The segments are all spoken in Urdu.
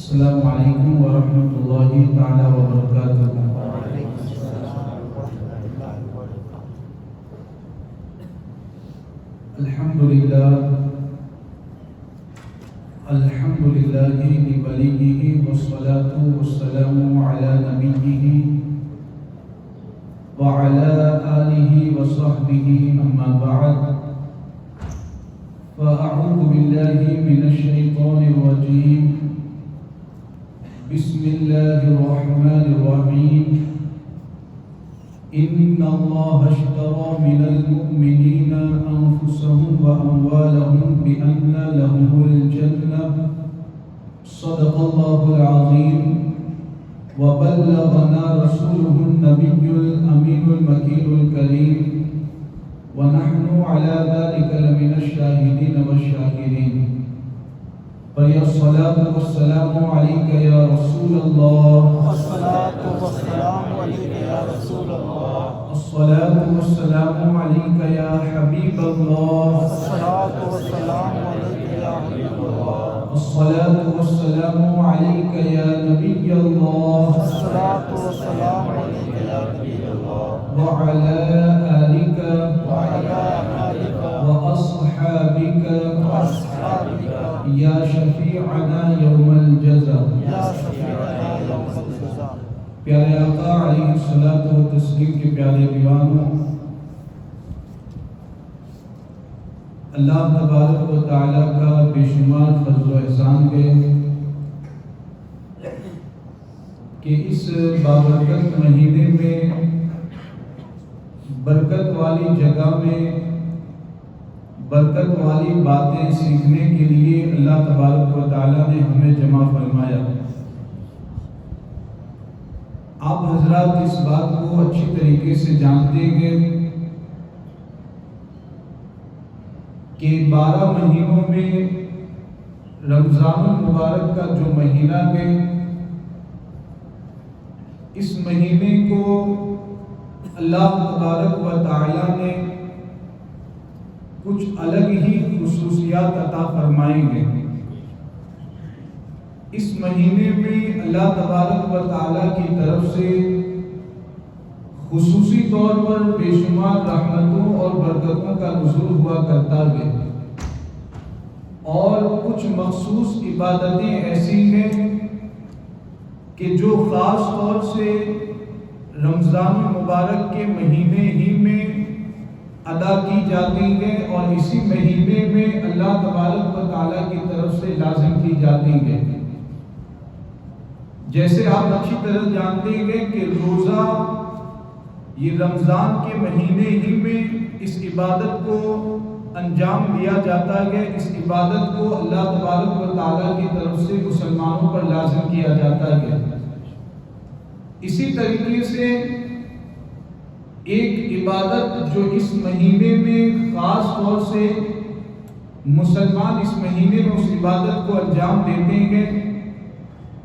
السلام علیکم ورحمۃ اللہ تعالی وبرکاتہ۔ الحمد للہ بولیہ والصلاة والسلام علی نبیہ وعلی آلہ وصحبہ اما بعد فاعوذ باللہ من الشیطان الرجیم بسم اللہ الرحمن الرحیم ان اللہ اشترى من المؤمنین انفسهم واموالهم بان لهم الجنة صدق اللہ العظیم وبلغنا رسوله النبی الامین المکین الکریم ونحن على ذلك لمن الشاهدين والشاكرين فيا الصلاة والسلام عليك يا رسول الله الصلاة والسلام عليك يا رسول الله الصلاة والسلام عليك يا حبيب الله الصلاة والسلام عليك يا حبيب الله الصلاة والسلام عليك يا نبي الله الصلاة والسلام عليك يا نبي الله وعلى آلك وعلى آلك وأصحابك وأصحابك يا شفيعنا يوم الجزاء يا شفيعنا يوم الجزاء۔ پیارے آقا علیہ الصلوۃ والتسلیم کے پیارے دیوانوں، اللہ تبارک و تعالیٰ کا بے شمار فضل و احسان ہے کہ اس بابرکت مہینے میں برکت والی جگہ میں برکت والی باتیں سیکھنے کے لیے اللہ تبارک و تعالیٰ نے ہمیں جمع فرمایا۔ آپ حضرات اس بات کو اچھی طریقے سے جانتے ہیں کہ 12 مہینوں میں رمضان المبارک کا جو مہینہ ہے، اس مہینے کو اللہ تبارک و تعالیٰ نے کچھ الگ ہی خصوصیات عطا فرمائیں گے۔ اس مہینے میں اللہ تبارک و تعالیٰ کی طرف سے خصوصی طور پر بے شمار رحمتوں اور برکتوں کا نزول ہوا کرتا ہے، اور کچھ مخصوص عبادتیں ایسی ہیں کہ جو خاص طور سے رمضان المبارک کے مہینے ہی میں ادا کی جاتی ہیں، اور اسی مہینے میں اللہ تبارک و تعالیٰ کی طرف سے لازم کی جاتی ہیں۔ جیسے آپ اچھی طرح جانتے ہیں کہ روزہ یہ رمضان کے مہینے ہی میں اس عبادت کو انجام دیا جاتا ہے، اس عبادت کو اللہ تبارک و تعالیٰ کی طرف سے مسلمانوں پر لازم کیا جاتا ہے۔ اسی طریقے سے ایک عبادت جو اس مہینے میں خاص طور سے مسلمان اس مہینے میں اس عبادت کو انجام دیتے ہیں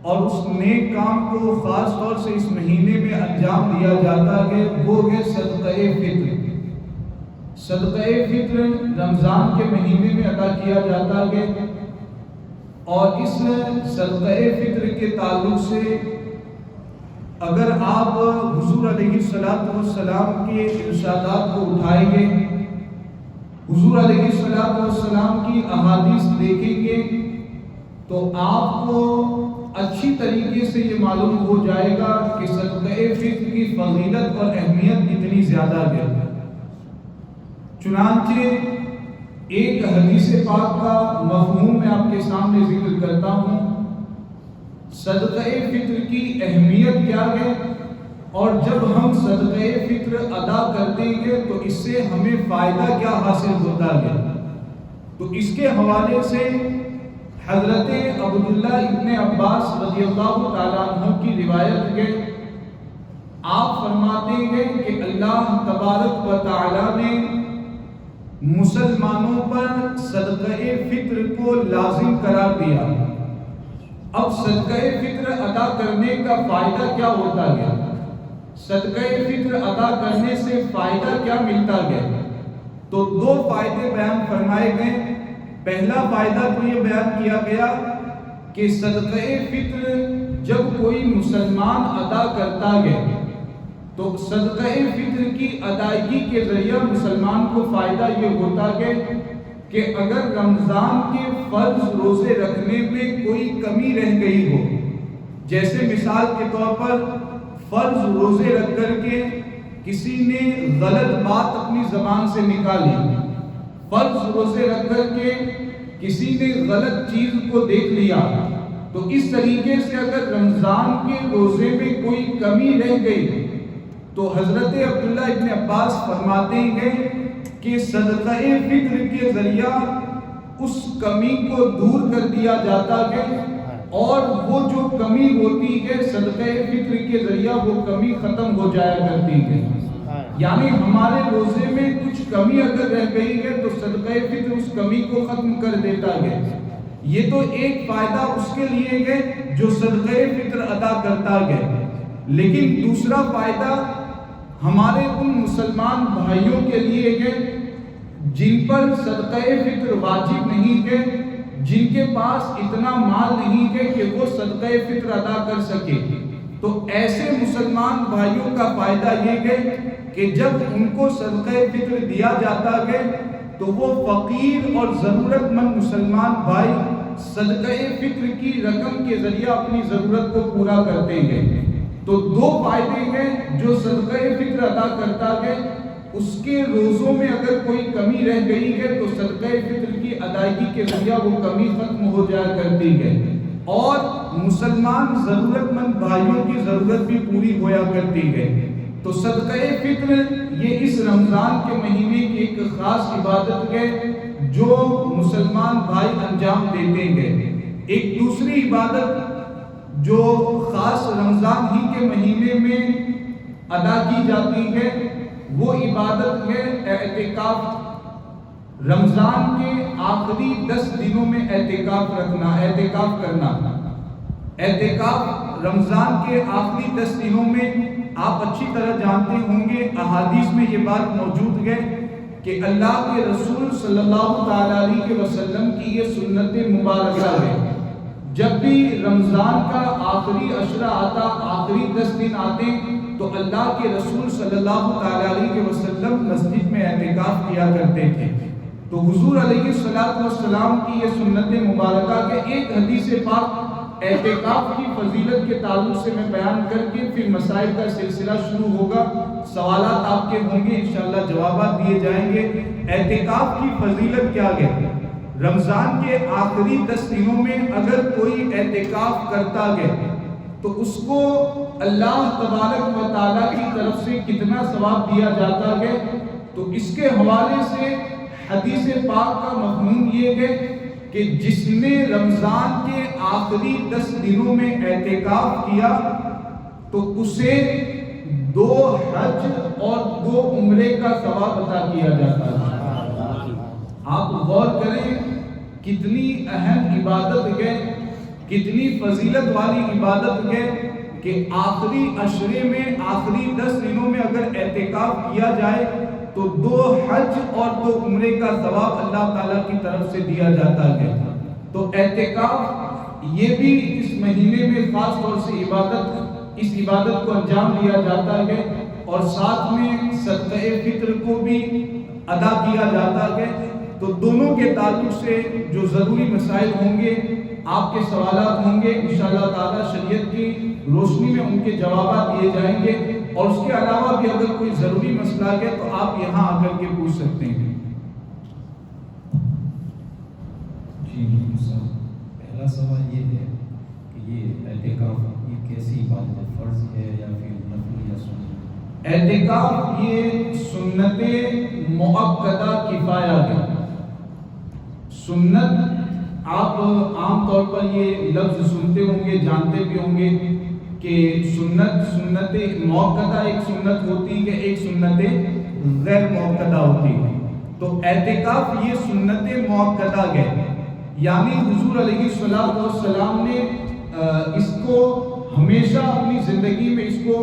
اور اس نیک کام کو خاص طور سے اس مہینے میں انجام دیا جاتا ہے، وہ ہے صدقہ فطر۔ صدقہ فطر رمضان کے مہینے میں ادا کیا جاتا ہے، اور اس صدقہ فطر کے تعلق سے اگر آپ حضور علیہ السلام کے ارشادات کو اٹھائیں گے، حضور علیہ السلام کی احادیث دیکھیں گے، تو آپ کو اچھی طریقے سے یہ معلوم ہو جائے گا کہ صدقہ فطر کی فضیلت اور اہمیت کتنی زیادہ ہے۔ چنانچہ ایک حدیث پاک کا مفہوم میں آپ کے سامنے ذکر کرتا ہوں۔ صدقہ فطر کی اہمیت کیا ہے، اور جب ہم صدقہ فطر ادا کرتے ہیں تو اس سے ہمیں فائدہ کیا حاصل ہوتا ہے، تو اس کے حوالے سے حضرت عبداللہ ابن عباس رضی اللہ تعالیٰ عنہ کی روایت ہے۔ آپ فرماتے ہیں کہ اللہ تبارک و تعالیٰ نے مسلمانوں پر صدقہ فطر کو لازم قرار دیا۔ اب صدقہ فطر ادا کرنے کا فائدہ کیا ہوتا ہے؟ صدقہ فطر ادا کرنے سے فائدہ کیا ملتا ہے؟ تو 2 فائدے بیان فرمائے گئے۔ پہلا فائدہ تو یہ بیان کیا گیا کہ صدقہ فطر جب کوئی مسلمان ادا کرتا ہے تو صدقہ فطر کی ادائیگی کے ذریعہ مسلمان کو فائدہ یہ ہوتا ہے کہ اگر رمضان کے فرض روزے رکھنے میں کوئی کمی رہ گئی ہو، جیسے مثال کے طور پر فرض روزے رکھ کر کے کسی نے غلط بات اپنی زبان سے نکالی، فرض روزے رکھ کر کے کسی نے غلط چیز کو دیکھ لیا، تو اس طریقے سے اگر رمضان کے روزے میں کوئی کمی رہ گئی تو حضرت عبداللہ ابن عباس فرماتے ہیں کہ صدقہ فطر کے ذریعہ اس کمی کو دور کر دیا جاتا ہے، اور وہ جو کمی ہوتی ہے صدقہ فطر کے ذریعہ وہ کمی ختم ہو جایا کرتی ہے۔ یعنی ہمارے روزے میں کچھ کمی اگر رہ گئی ہے تو صدقہ فطر اس کمی کو ختم کر دیتا ہے۔ یہ تو ایک فائدہ اس کے لیے ہے جو صدقہ فطر ادا کرتا ہے، لیکن دوسرا فائدہ ہمارے ان مسلمان بھائیوں کے لیے ہے جن پر صدقہ فطر واجب نہیں ہے، جن کے پاس اتنا مال نہیں ہے کہ وہ صدقہ فطر ادا کر سکے۔ تو ایسے مسلمان بھائیوں کا فائدہ یہ ہے کہ جب ان کو صدقہ فطر دیا جاتا ہے تو وہ فقیر اور ضرورت مند مسلمان بھائی صدقہ فطر کی رقم کے ذریعہ اپنی ضرورت کو پورا کرتے ہیں۔ تو دو فائدے ہیں جو صدقہ فطر ادا کرتا ہے، اس کے روزوں میں اگر کوئی کمی رہ گئی ہے تو صدقہ فطر کی ادائیگی کے ذریعہ وہ کمی ختم ہو جایا کرتی ہے، اور مسلمان ضرورت مند بھائیوں کی ضرورت بھی پوری ہویا کرتی ہے۔ تو صدقہ فطر یہ اس رمضان کے مہینے کی ایک خاص عبادت ہے جو مسلمان بھائی انجام دیتے ہیں۔ ایک دوسری عبادت جو خاص رمضان ہی کے مہینے میں ادا کی جاتی ہے وہ عبادت ہے اعتکاف۔ رمضان کے آخری 10 دنوں میں اعتکاف رکھنا، اعتکاف کرنا۔ اعتکاف رمضان کے آخری 10 دنوں میں آپ اچھی طرح جانتے ہوں گے، احادیث میں یہ بات موجود ہے کہ اللہ کے رسول صلی اللہ تعالی علیہ وسلم کی یہ سنت مبارکہ ہے، جب بھی رمضان کا آخری عشرہ آتا، آخری 10 دن آتے تو اللہ کے رسول صلی اللہ تعالی علیہ وسلم مسجد میں اعتکاف کیا کرتے تھے۔ تو حضور علیہ السلام کی یہ سنت مبارکہ کے ایک حدیث پاک اعتکاف کی فضیلت کے تعلق سے میں بیان کر کے پھر مسائل کا سلسلہ شروع ہوگا، سوالات آپ کے ہوں گے، انشاءاللہ جوابات دیے جائیں گے۔ اعتکاف کی فضیلت کیا ہے؟ رمضان کے آخری 10 دنوں میں اگر کوئی اعتکاف کرتا ہے تو اس کو اللہ تبارک و تعالیٰ کی طرف سے کتنا ثواب دیا جاتا ہے؟ تو اس کے حوالے سے حدیث پاک کا مفہوم یہ ہے کہ جس نے رمضان کے آخری 10 دنوں میں اعتکاف کیا تو اسے 2 حج اور 2 عمرے کا ثواب عطا کیا جاتا ہے۔ آپ غور کریں کتنی اہم عبادت ہے، کتنی فضیلت والی عبادت ہے کہ آخری عشرے میں، آخری 10 دنوں میں اگر اعتکاف کیا جائے تو 2 حج اور 2 عمرے کا ثواب اللہ تعالیٰ کی طرف سے دیا جاتا ہے۔ تو اعتکاف یہ بھی اس مہینے میں خاص طور سے اس عبادت کو انجام دیا جاتا ہے، اور ساتھ میں صدقہ فطر کو بھی ادا کیا جاتا ہے۔ تو دونوں کے تعلق سے جو ضروری مسائل ہوں گے، آپ کے سوالات ہوں گے، انشاءاللہ تعالیٰ شریعت کی روشنی میں ان کے جوابات دیے جائیں گے، اور اس کے علاوہ بھی اگر کوئی ضروری مسئلہ ہے تو آپ یہاں آ کر کے پوچھ سکتے ہیں۔ جی پہلا سوال یہ ہے کہ یہ اعتکاف یہ کیسی عبادت ہے، فرض ہے یا پھر نفل یا سنت؟ اعتکاف یہ سنت مؤکدہ کفایہ ہے۔ سنت آپ عام طور پر یہ لفظ سنتے ہوں گے، جانتے بھی ہوں گے کہ سنت مؤکدہ ایک سنت ہوتی ہے، ایک سنت غیر مؤکدہ ہوتی ہے۔ تو اعتکاف یہ سنت مؤکدہ ہے، یعنی حضور علیہ السلام نے اس کو ہمیشہ اپنی زندگی میں اس کو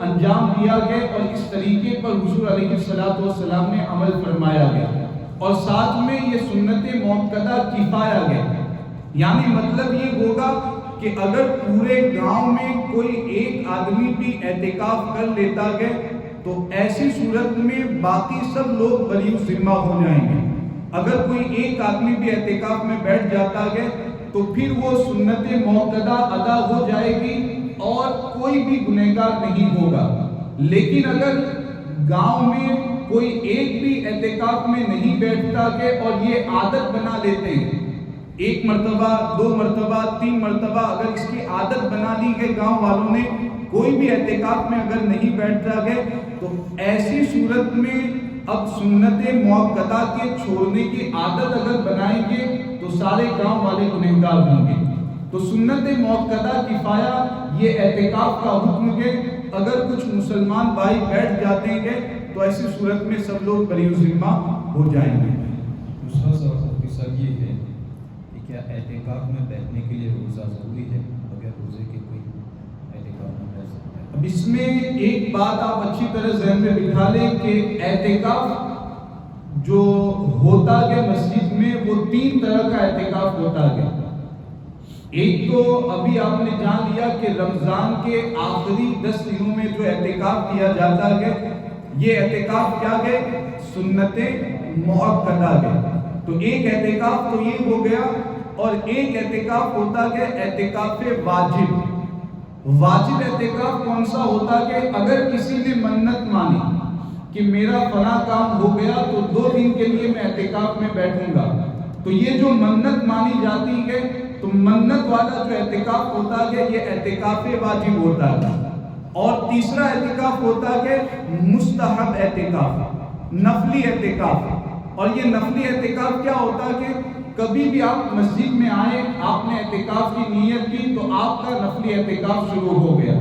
انجام دیا گیا، اور اس طریقے پر حضور علیہ السلام نے عمل فرمایا گیا، اور ساتھ میں یہ سنت مؤکدہ کفایہ ہے، یعنی مطلب یہ ہوگا کہ اگر پورے گاؤں میں کوئی ایک آدمی بھی اعتکاف کر لیتا ہے تو ایسی صورت میں باقی سب لوگ بری ذمہ ہو جائیں گے. اگر کوئی ایک آدمی بھی اعتکاف میں بیٹھ جاتا ہے تو پھر وہ سنت موقدہ ادا ہو جائے گی اور کوئی بھی گنہگار نہیں ہوگا. لیکن اگر گاؤں میں کوئی ایک بھی اعتکاف میں نہیں بیٹھتا ہے اور یہ عادت بنا لیتے ہیں، ایک مرتبہ، 2 مرتبہ، 3 مرتبہ اگر اس کی عادت بنا لی ہے گاؤں والوں نے، کوئی بھی اعتکاف میں اگر نہیں بیٹھتا ہے تو ایسی صورت میں اب سنت موقدہ کے چھوڑنے کی عادت اگر بنائیں گے تو سارے گاؤں والے گنہگار ہوں گے. تو سنت موقدہ کفایہ یہ اعتکاف کا حکم ہے. اگر کچھ مسلمان بھائی بیٹھ جاتے ہیں تو ایسی صورت میں سب لوگ بری ذمہ ہو جائیں گے. دوسرا سوال یہ ہے کہ کیا اعتکاف میں بیٹھنے کے لیے روزہ ضروری ہے؟ بغیر روزے کے کوئی اعتکاف میں بیٹھ سکتا ہے؟ اب اس میں ایک بات آپ اچھی طرح ذہن میں بٹھا لیں کہ اعتکاف جو ہوتا ہے مسجد میں وہ 3 طرح کا اعتکاف ہوتا ہے. ایک تو ابھی آپ نے جان لیا کہ رمضان کے آخری 10 دنوں میں جو اعتکاف کیا جاتا ہے یہ اعتکاف کیا ہے؟ سنت موقدہ ہے. تو ایک اعتکاف تو یہ ہو گیا، اور ایک اعتکاف ہوتا ہے اعتکاف واجب. واجب اعتکاف کون سا ہوتا ہے؟ اگر کسی نے منت مانی کہ میرا فلاں کام ہو گیا تو 2 دن کے لیے میں اعتکاف میں بیٹھوں گا، تو یہ جو منت مانی جاتی ہے تو منت والا جو اعتکاف ہوتا ہے یہ اعتکاف واجب ہوتا ہے. اور تیسرا اعتکاف ہوتا ہے مستحب اعتکاف، نفلی اعتکاف. اور یہ نفلی اعتکاف کیا ہوتا ہے کہ کبھی بھی آپ مسجد میں آئے، آپ نے اعتکاف کی نیت کی تو آپ کا نفلی اعتکاف شروع ہو گیا.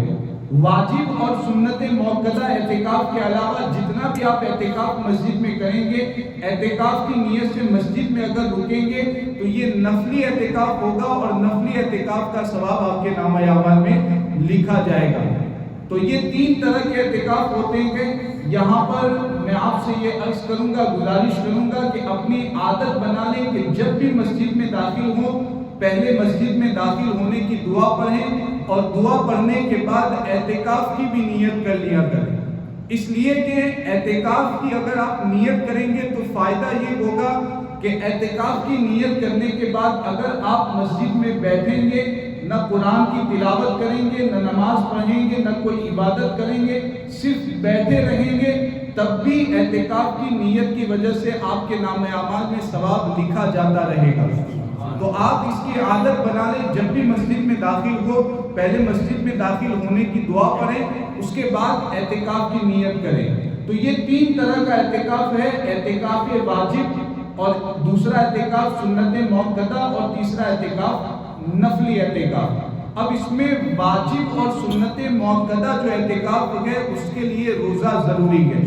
واجب اور سنت موقدہ اعتکاف کے علاوہ جتنا بھی آپ اعتکاف مسجد میں کریں گے، اعتکاف کی نیت سے مسجد میں اگر رکیں گے تو یہ نفلی اعتکاف ہوگا اور نفلی اعتکاف کا ثواب آپ کے نامہ اعمال میں لکھا جائے گا. تو یہ 3 طرح کے اعتکاف ہوتے ہیں. یہاں پر میں آپ سے یہ عرض کروں گا، گزارش کروں گا کہ اپنی عادت بنا لیں کہ جب بھی مسجد میں داخل ہوں پہلے مسجد میں داخل ہونے کی دعا پڑھیں اور دعا پڑھنے کے بعد اعتکاف کی بھی نیت کر لیا کریں. اس لیے کہ اعتکاف کی اگر آپ نیت کریں گے تو فائدہ یہ ہوگا کہ اعتکاف کی نیت کرنے کے بعد اگر آپ مسجد میں بیٹھیں گے، نہ قرآن کی تلاوت کریں گے، نہ نماز پڑھیں گے، نہ کوئی عبادت کریں گے، صرف بیٹھے رہیں گے، تب بھی اعتکاف کی نیت کی وجہ سے آپ کے نامہ اعمال میں ثواب لکھا جاتا رہے گا. تو آپ اس کی عادت بنا لیں، جب بھی مسجد میں داخل ہو پہلے مسجد میں داخل ہونے کی دعا پڑھیں، اس کے بعد اعتکاف کی نیت کریں. تو یہ 3 طرح کا اعتکاف ہے، اعتکاف واجب اور دوسرا اعتکاف سنت موقدہ اور تیسرا اعتکاف نفلی اعتکاف. اب اس میں واجب اور سنت موقدہ جو اعتکاف ہے اس کے لیے روزہ ضروری ہے.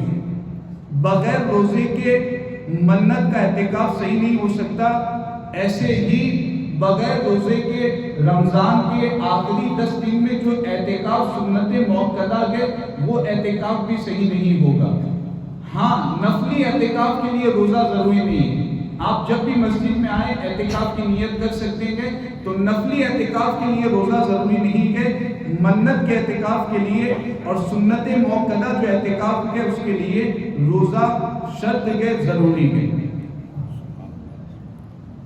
بغیر روزے کے منت کا اعتکاف صحیح نہیں ہو سکتا. ایسے ہی بغیر روزے کے رمضان کے آخری 10 دن میں جو اعتکاف سنت موقدہ ہے وہ اعتکاف بھی صحیح نہیں ہوگا. ہاں، نفلی اعتکاف کے لیے روزہ ضروری نہیں ہے. آپ جب بھی مسجد میں آئیں اعتکاف کی نیت کر سکتے ہیں. تو نفلی اعتکاف کے لیے روزہ ضروری نہیں ہے، منت کے اعتکاف کے لیے اور سنت موقدہ جو اعتکاف ہے اس کے لیے روزہ شرط ہے، ضروری ہے.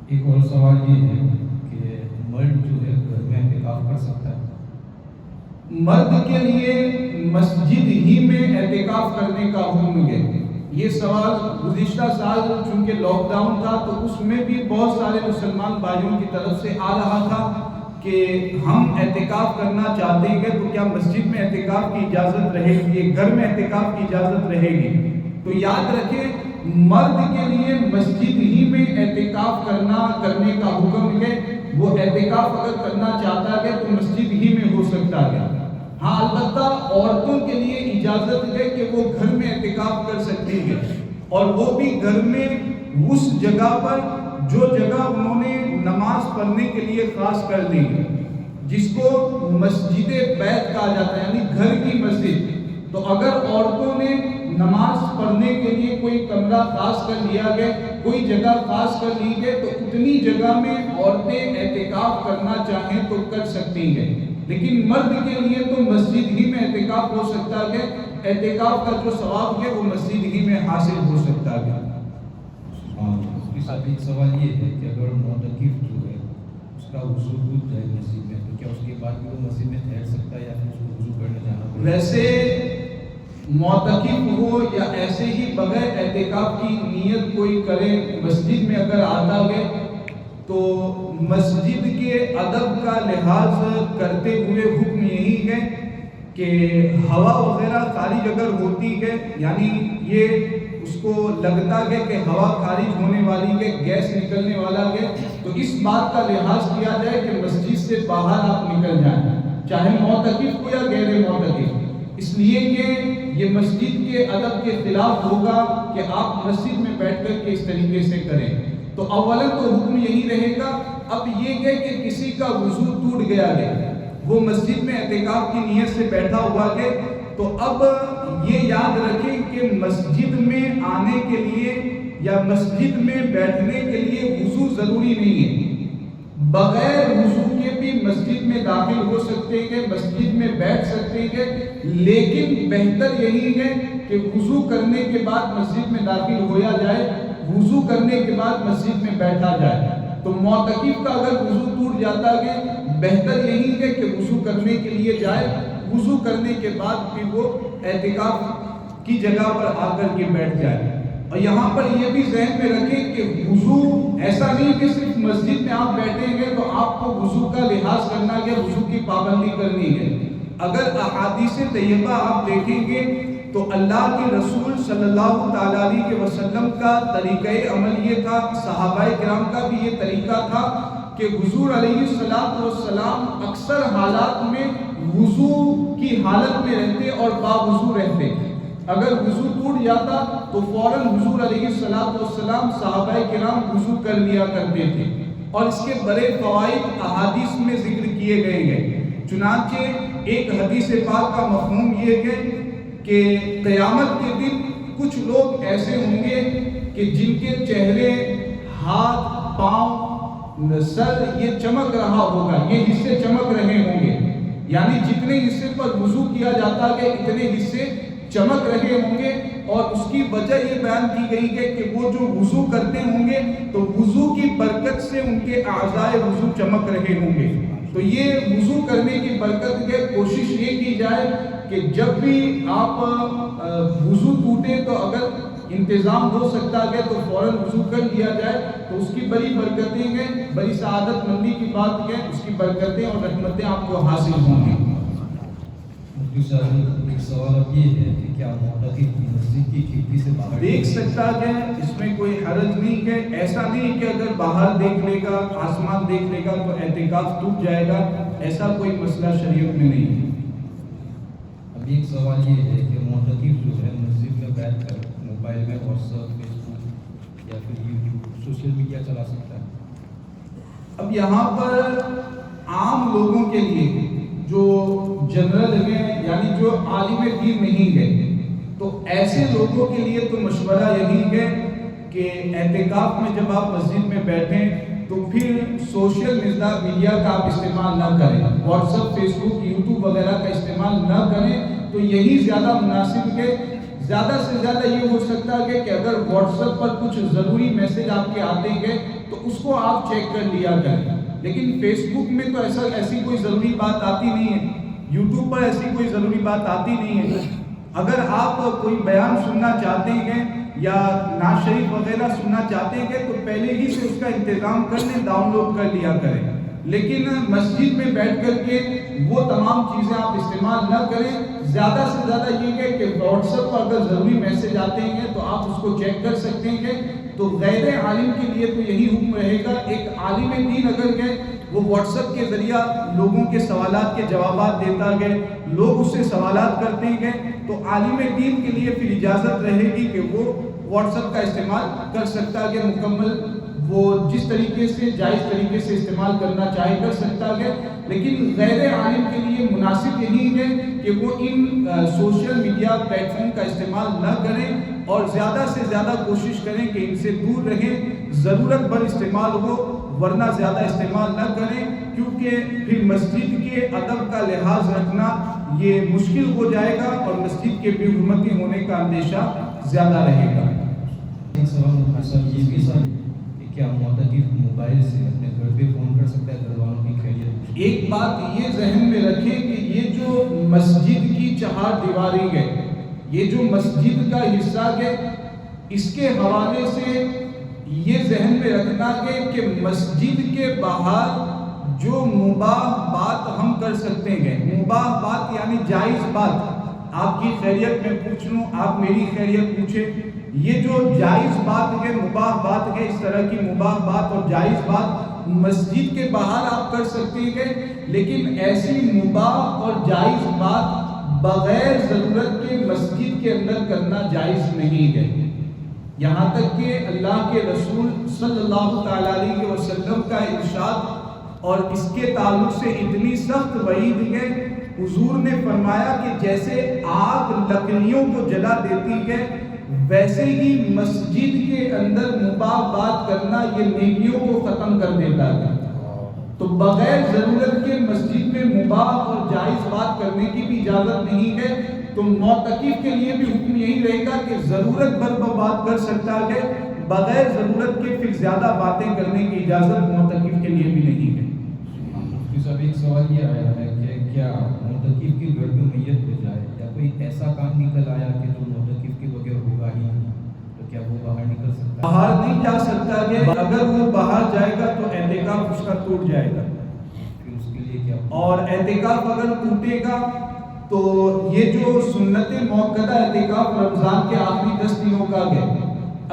ایک اور سوال یہ ہے کہ مرد جو ہے گھر میں اعتکاف کر سکتا ہے؟ مرد کے لیے مسجد ہی میں اعتکاف کرنے کا حکم ہے. یہ سوال گزشتہ سال چونکہ لاک ڈاؤن تھا تو اس میں بھی بہت سارے مسلمان بھائیوں کی طرف سے آ رہا تھا کہ ہم اعتکاف کرنا چاہتے ہیں تو کیا مسجد میں اعتکاف کی اجازت رہے گی، گھر میں اعتکاف کی اجازت رہے گی. تو یاد رکھیں مرد کے لیے مسجد ہی میں اعتکاف کرنے کا حکم ہے. وہ اعتکاف اگر کرنا چاہتا ہے تو مسجد ہی میں ہو سکتا ہے. ہاں، البتہ عورتوں کے لیے اجازت ہے کہ وہ گھر میں اعتکاف کر سکتی ہے، اور وہ بھی گھر میں اس جگہ پر جو جگہ انہوں نے نماز پڑھنے کے لیے خاص کر دی ہے، جس کو مسجد بیت کہا جاتا ہے، یعنی گھر کی مسجد. تو اگر عورتوں نے نماز پڑھنے کے لیے کوئی کمرہ خاص کر لیا گیا، کوئی جگہ خاص کر لی گئی، تو اتنی جگہ میں عورتیں اعتکاف کرنا چاہیں تو کر سکتی ہیں، لیکن مرد کے لیے تو مسجد ہی میں اعتکاف ہو سکتا ہے، اعتکاف کا جو ثواب ہے وہ مسجد ہی میں حاصل ہو سکتا ہے۔ ایک سوال یہ ہے کہ اگر معتکف جو ہے اس کا وضو ٹوٹ جائے مسجد میں، تو کیا اس کے بعد بھی وہ مسجد میں ٹھہر سکتا ہے یا پھر اس کو وضو کرنے جانا پڑے؟ ویسے معتکف ہو یا ایسے ہی بغیر اعتکاف کی نیت کوئی کرے، مسجد میں اگر آتا ہے تو مسجد کے ادب کا لحاظ کرتے ہوئے حکم یہی ہے کہ ہوا وغیرہ خارج اگر ہوتی ہے، یعنی یہ اس کو لگتا ہے کہ ہوا خارج ہونے والی ہے، گیس نکلنے والا ہے، تو اس بات کا لحاظ کیا جائے کہ مسجد سے باہر آپ نکل جائیں، چاہے معتکف ہو یا غیر معتکف، اس لیے کہ یہ مسجد کے ادب کے خلاف ہوگا کہ آپ مسجد میں بیٹھ کر کے اس طریقے سے کریں۔ تو اولا تو حکم یہی رہے گا۔ اب یہ ہے کہ کسی کا وضو ٹوٹ گیا ہے، وہ مسجد میں اعتکاف کی نیت سے بیٹھا ہوا ہے، تو اب یہ یاد رکھیں کہ مسجد میں آنے کے لیے یا مسجد میں بیٹھنے کے لیے وضو ضروری نہیں ہے، بغیر وضو کے بھی مسجد میں داخل ہو سکتے ہیں، مسجد میں بیٹھ سکتے ہیں، لیکن بہتر یہی ہے کہ وضو کرنے کے بعد مسجد میں داخل ہویا جائے، وضو کرنے کے بعد مسجد میں بیٹھا جائے۔ تو معتکف کا اگر وضو ٹوٹ جاتا ہے، بہتر یہی ہے کہ وضو کرنے کے لیے جائے، وضو کرنے کے بعد پھر وہ اعتکاف کی جگہ پر آ کر کے بیٹھ جائے۔ اور یہاں پر یہ بھی ذہن میں رکھیں کہ وضو ایسا نہیں کہ صرف مسجد میں آپ بیٹھیں گے تو آپ کو وضو کا لحاظ کرنا ہے، وضو کی پابندی کرنی ہے۔ اگر احادیث طیبہ آپ دیکھیں گے تو اللہ کے رسول صلی اللہ تعالیٰ علیہ وسلم کا طریقہ عمل یہ تھا، صحابہ کرام کا بھی یہ طریقہ تھا کہ حضور علیہ السلام اکثر حالات میں وضو کی حالت میں رہتے اور باوضو رہتے۔ اگر وضو ٹوٹ جاتا تو فوراً حضور علیہ السلام صحابہ کرام وضو کر لیا کرتے تھے، اور اس کے بڑے فوائد احادیث میں ذکر کیے گئے ہیں۔ چنانچہ ایک حدیث پاک کا مفہوم یہ ہے کہ قیامت کے دن کچھ لوگ ایسے ہوں گے کہ جن کے چہرے، ہاتھ، پاؤں، سر یہ چمک رہا ہوگا، یہ حصے چمک رہے ہوں گے، یعنی جتنے حصے پر وضو کیا جاتا ہے اتنے حصے چمک رہے ہوں گے، اور اس کی وجہ یہ بیان کی گئی ہے کہ وہ جو وضو کرتے ہوں گے تو وضو کی برکت سے ان کے اعضائے وضو چمک رہے ہوں گے۔ تو یہ وضو کرنے کی برکت کے کوشش یہ کی جائے کہ جب بھی آپ وضو ٹوٹے تو اگر انتظام ہو سکتا ہے تو فوراً وضو کر لیا جائے، تو اس کی بڑی برکتیں ہیں، بڑی سعادت مندی کی بات ہے، اس کی برکتیں اور رحمتیں آپ کو حاصل ہوں گی۔ مفتی صاحب ایک سوال اب یہ ہے کہ کیا معتکف مسجد کی کھڑکی سے باہر دیکھ سکتا ہے، اس میں کوئی حرج نہیں ہے، ایسا نہیں کہ اگر باہر دیکھ لے گا، آسمان دیکھ لے گا تو اعتکاف ٹوٹ جائے گا، ایسا کوئی مسئلہ شریعت میں نہیں ہے۔ اب ایک سوال یہ ہے کہ معتکف جو ہے مسجد میں بیٹھ کر موبائل میں واٹس ایپ، فیس بک یا پھر یوٹیوب سوشل میڈیا چلا سکتا ہے؟ اب یہاں پر عام لوگوں کے لیے جو جنرل ہیں، یعنی جو عالم دین نہیں ہے، تو ایسے لوگوں کے لیے تو مشورہ یہی ہے کہ اعتکاف میں جب آپ مسجد میں بیٹھیں تو پھر سوشل میڈیا کا آپ استعمال نہ کریں، واٹس ایپ، فیس بک، یوٹیوب وغیرہ کا استعمال نہ کریں، تو یہی زیادہ مناسب ہے۔ زیادہ سے زیادہ یہ ہو سکتا ہے کہ اگر واٹس ایپ پر کچھ ضروری میسج آپ کے آتے ہیں تو اس کو آپ چیک کر لیا کریں، لیکن فیس بک میں تو ایسی کوئی ضروری بات آتی نہیں ہے، یوٹیوب پر ایسی کوئی ضروری بات آتی نہیں ہے۔ اگر آپ کوئی بیان سننا چاہتے ہیں یا نعت شریف وغیرہ سننا چاہتے ہیں تو پہلے ہی سے اس کا انتظام کر لیں، ڈاؤن لوڈ کر لیا کریں، لیکن مسجد میں بیٹھ کر کے وہ تمام چیزیں آپ استعمال نہ کریں۔ زیادہ سے زیادہ یہ ہے کہ واٹس ایپ پر اگر ضروری میسج آتے ہیں تو آپ اس کو چیک کر سکتے ہیں۔ تو غیر عالم کے لیے تو یہی حکم رہے گا، ایک عالم دین اگر ہے وہ واٹس ایپ کے ذریعہ لوگوں کے سوالات کے جوابات دیتا ہے، لوگ اس سے سوالات کرتے ہیں، تو عالم دین کے لیے پھر اجازت رہے گی کہ وہ واٹس ایپ کا استعمال کر سکتا ہے، مکمل وہ جس طریقے سے جائز طریقے سے استعمال کرنا چاہے کر سکتا ہے، لیکن غیر عالم کے لیے مناسب یہی ہے کہ وہ ان سوشل میڈیا پلیٹ فارم کا استعمال نہ کریں اور زیادہ سے زیادہ کوشش کریں کہ ان سے دور رہیں، ضرورت بھر استعمال ہو ورنہ زیادہ استعمال نہ کریں، کیونکہ پھر مسجد کے ادب کا لحاظ رکھنا یہ مشکل ہو جائے گا اور مسجد کے بے حرمتی ہونے کا اندیشہ زیادہ رہے گا۔ ایک سوال مفتی صاحب یہ بھی سر کہ کیا معتکف موبائل سے اپنے گھر پہ فون کر سکتا ہے گھر والوں کی خیریت؟ ایک بات یہ ذہن میں رکھیں کہ یہ جو مسجد کی چہار دیواری ہے، یہ جو مسجد کا حصہ ہے، اس کے حوالے سے یہ ذہن میں رکھنا ہے کہ مسجد کے باہر جو مباح بات ہم کر سکتے ہیں، مباح بات یعنی جائز بات، آپ کی خیریت میں پوچھ لوں، آپ میری خیریت پوچھیں، یہ جو جائز بات ہے، مباح بات ہے، اس طرح کی مباح بات اور جائز بات مسجد کے باہر آپ کر سکتے ہیں، لیکن ایسی مباح اور جائز بات بغیر ضرورت کے مسجد کے اندر کرنا جائز نہیں ہے۔ یہاں تک کہ اللہ کے رسول صلی اللہ تعالیٰ علیہ وسلم کا ارشاد اور اس کے تعلق سے اتنی سخت وعید ہے، حضور نے فرمایا کہ جیسے آگ لکڑیوں کو جلا دیتی ہے، ویسے ہی مسجد کے اندر مباح بات کرنا یہ نیکیوں کو ختم کر دیتا ہے۔ تو بغیر ضرورت کے مسجد میں مباح اور جائز بات کرنے کی بھی اجازت نہیں ہے، تو معتکف کے لیے بھی حکم یہی رہے گا کہ ضرورت بھر بات کر سکتا ہے، بغیر ضرورت کے پھر زیادہ باتیں کرنے کی اجازت معتکف کے لیے بھی نہیں ہے۔ مفتی صاحب ایک سوال یہ آیا ہے کہ کیا معتکف کے گھر میں میت ہو جائے یا کوئی ایسا کام نکل آیا کہ جو معتکف کے بغیر ہوگا ہی نہیں، تو کیا وہ باہر نکل سکتا ہے؟ باہر نہیں جا سکتا ہے، اگر وہ باہر جائے گا تو اعتکاف اس کا ٹوٹ جائے گا، پھر اس کے لیے کیا؟ اور اعتکاف اگر ٹوٹے گا تو یہ جو سنت موقدہ اعتکاف رمضان کے آخری 10 دنوں کا ہے،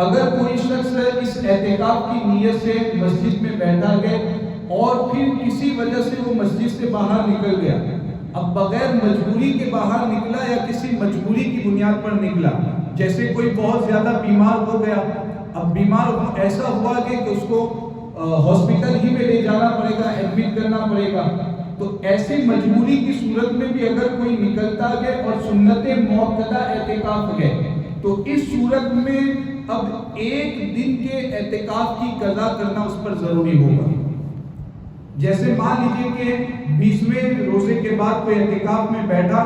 اگر کوئی شخص اس اعتکاف کی نیت سے مسجد میں بیٹھا گئے اور پھر کسی وجہ سے وہ مسجد سے باہر نکل گیا، اب بغیر مجبوری کے باہر نکلا یا کسی مجبوری کی بنیاد پر نکلا، جیسے کوئی بہت زیادہ بیمار ہو گیا، اب بیمار ایسا ہوا کہ اس کو ہاسپٹل ہی میں لے جانا پڑے گا، ایڈمٹ کرنا پڑے گا، تو ایسی مجبوری کی صورت میں بھی اگر کوئی نکلتا ہے اور سنت موقدہ اعتکاف ہے تو اس صورت میں اب ایک دن کے اعتکاف کی قضا کرنا اس پر ضروری ہوگا۔ جیسے مان لیجئے کہ 20ویں روزے کے بعد کوئی اعتکاف میں بیٹھا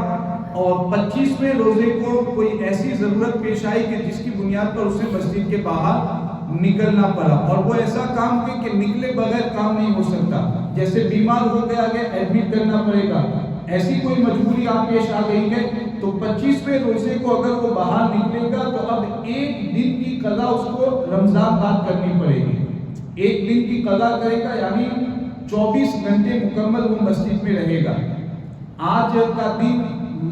اور 25ویں روزے کو کوئی ایسی ضرورت پیش آئی کہ جس کی بنیاد پر اسے مسجد کے باہر نکلنا پڑا، اور وہ ایسا کام ہے کہ نکلے بغیر کام نہیں ہو سکتا، جیسے بیمار ہو گیا ہے ایڈمٹ کرنا پڑے گا، ایسی کوئی مجبوری آپ پیش آ گئی ہے تو 25ویں روزے کو اگر وہ باہر نکلے گا تو اب ایک دن کی قضا اس کو رمضان بعد کرنی پڑے گی، ایک دن کی قضا کرے گا، یعنی 24 گھنٹے مکمل وہ مسجد میں رہے گا۔ آج کا دن